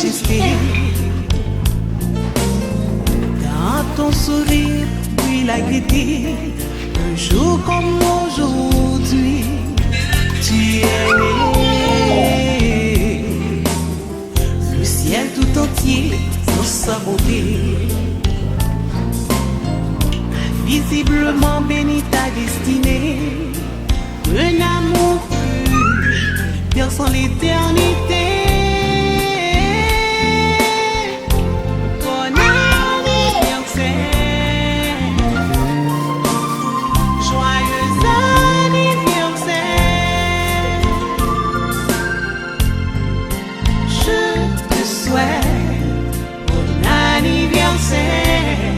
majesté. Dans ton sourire brille la gaieté. Un jour comme aujourd'hui, tu es né. Le ciel tout entier dans sa beauté. Visiblement béni ta destinée. Un amour pur, perçant l'éternité. Bon anniversaire, joyeux anniversaire. Je te souhaite bon anniversaire.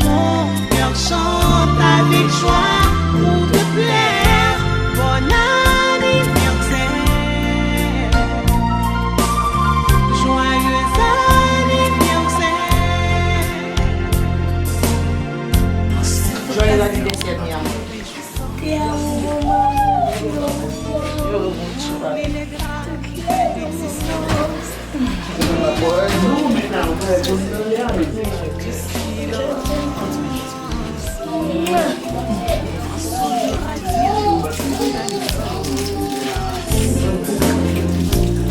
Mon cœur chante avec joie pour te plaire. Bon anniversaire, joyeux anniversaire. Joyeux anniversaire, mi amor. Te amo, mamãe. Eu vou te chorar.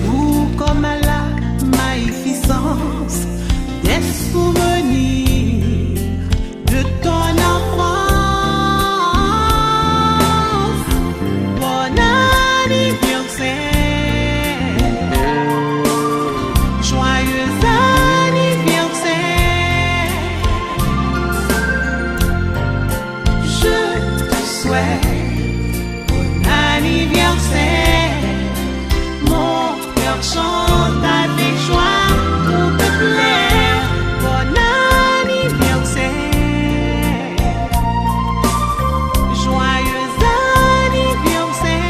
Tout comme à la magnificence des souvenirs de ton enfance. Bon anniversaire, joyeux anniversaire. Je te souhaite bon anniversaire. Mon cœur chante avec joie pour te plaire. Bon anniversaire, joyeux anniversaire.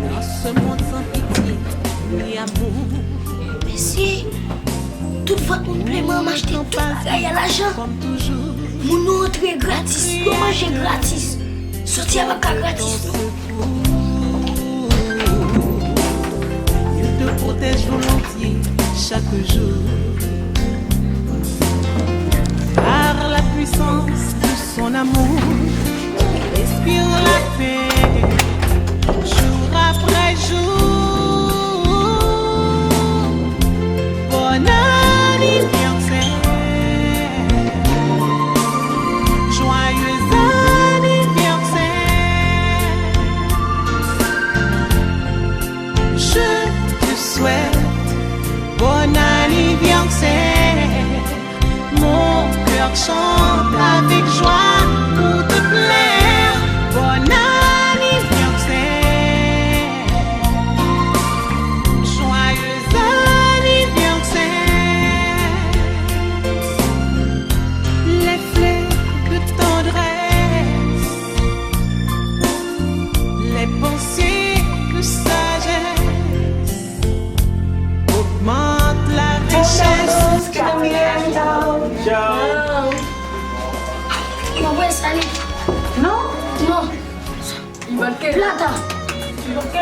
Dans ce monde sans pitié ni amour, Monsieur, toute fois qu'on plaît, moi, m'acheter tout bagaille à l'argent. comme toujours, Mon nous entrer gratis, nous manger gratis. Sortir avec un gratis. il te protège volontiers chaque jour. Par la puissance de son amour, respire la paix, jour après jour. Bon anniversaire, joyeux anniversaire. Je te souhaite bon anniversaire. Mon cœur chante avec joie pour te plaire. Bon anniversaire, joyeux anniversaire. Les fleurs de tendresse, les pensées de sagesse augmentent la richesse. Non, ouais, salut. Non? Non. Plata.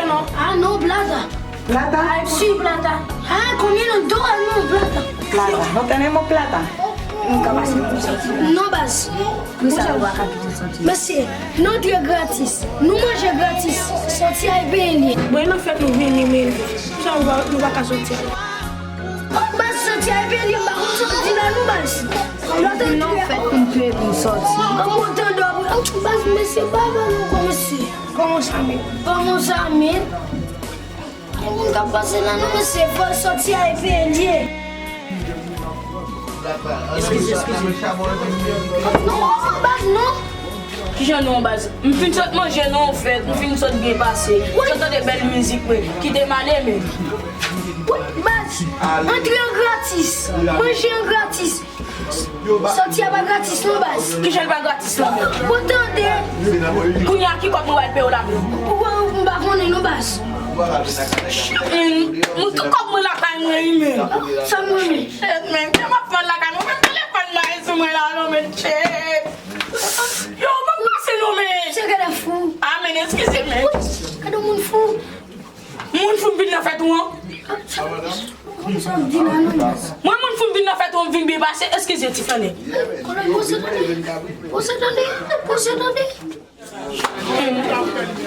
Non. Ah non, plata. Plata? Ah, si, plata. Ah, combien de dollars, non, plata. Plata. No tenemos plata. Non, base. Monsieur, nous Dieu gratis. Nous manger gratis. Sortir à béni. Bon, nous faisons nous venir, mais ça, nous ne va pas sortir. Base sortir à béni, bah, on sortit là, nous base. Non, faites une peu pour sortir. On monte d'abord. Base, monsieur, papa, nous commencer. Comment ça, mais? Comment ça, mais? On va passer là, nous, monsieur, faut sortir à béni. Excusez. Non, base, non. Je non base. Je finis de manger non en fait, je finis de bien passer. J'entends des belles musiques qui te malais mais. Oui, base. Entrer en gratis. Manger en gratis. Sorti à pas gratis non base. Qui j'ai pas gratis là. Attendez. Pour y a qui comme moi le payer là. On va connaître non base. Mon tout comme moi la caille moi email. Ça moi mais. Mais tu m'as fait la caille moi téléphone là sur moi là non mais chef. Yo comment c'est non mais. C'est qu'elle est fou. Ah mais excusez-moi. Cadê o mundo fou? Moun fou vin na fête ou? Como ça dit là non base. Moi moun fou vin na fête ou vin bien passer excusez Tiffany. Você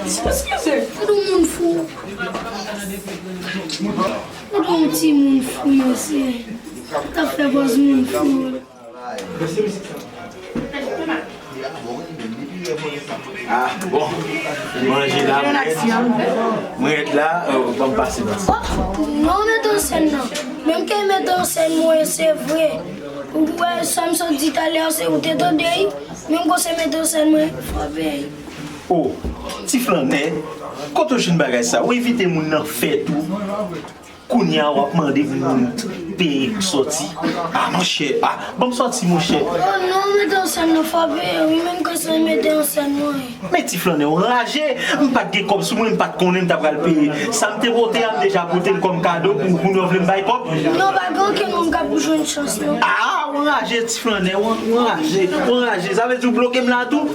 Excusez. Cadê o mundo fou? Cadê um petit mundo fou monsieur? Tá fait voz mundo fou. Ah, bon. Manger là. Moi, être là, on va me passer dans ça. Non, mettre en scène, non. Même qu'elle met en scène, moi, c'est vrai. Ouais, ça me dit tout à l'heure, c'est où t'es dans des. Même quand c'est mettre en scène, moi, faut bien. Oh, petit flanet, quand on chine bagay ça, ou éviter moun nan fait tout. Kounya ou ap mande moun payer pour sortir. Ah mon cher, ah bon sorti mon cher. Oh non, mettre en scène, non, faut bien. Oui, même quand c'est mettre en scène, moi. Mais petit flanet, on ragé, m'pas de comme si moi m'pas de connaître m'ta pral payer. Ça m'te voté déjà voté comme cadeau pour nous vle m'bay pop. Non, pas grand que mon gars pour jouer une chance, non. Ah, on ragé petit flanet, on ragé, ça veut dire bloquer là tout.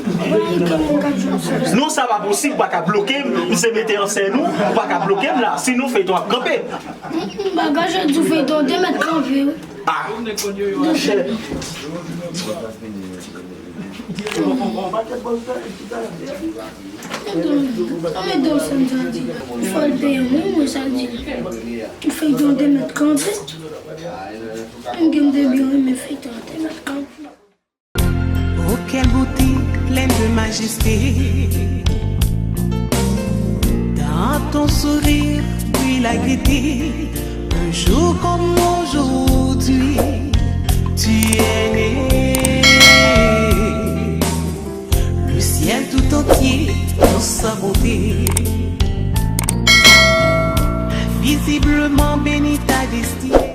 Non, ça va possible, pas qu'à bloquer, nous se mettre en scène nous, pas qu'à bloquer là, sinon fait toi camper. Bagage, tu fais ton 2 mètres campé. Ah, mon cher. Mais donc, ça me dit. Il faut le payer, moi, ça dit. Il fait ton 2 mètres campé. Un game de bien, mais fait ton 2 mètres campé. Oh, quelle beauté, pleine de majesté. Dans ton sourire, puis la gaieté. Un jour comme aujourd'hui, tu es né. Le ciel tout entier dans sa beauté. Visiblement béni ta destinée.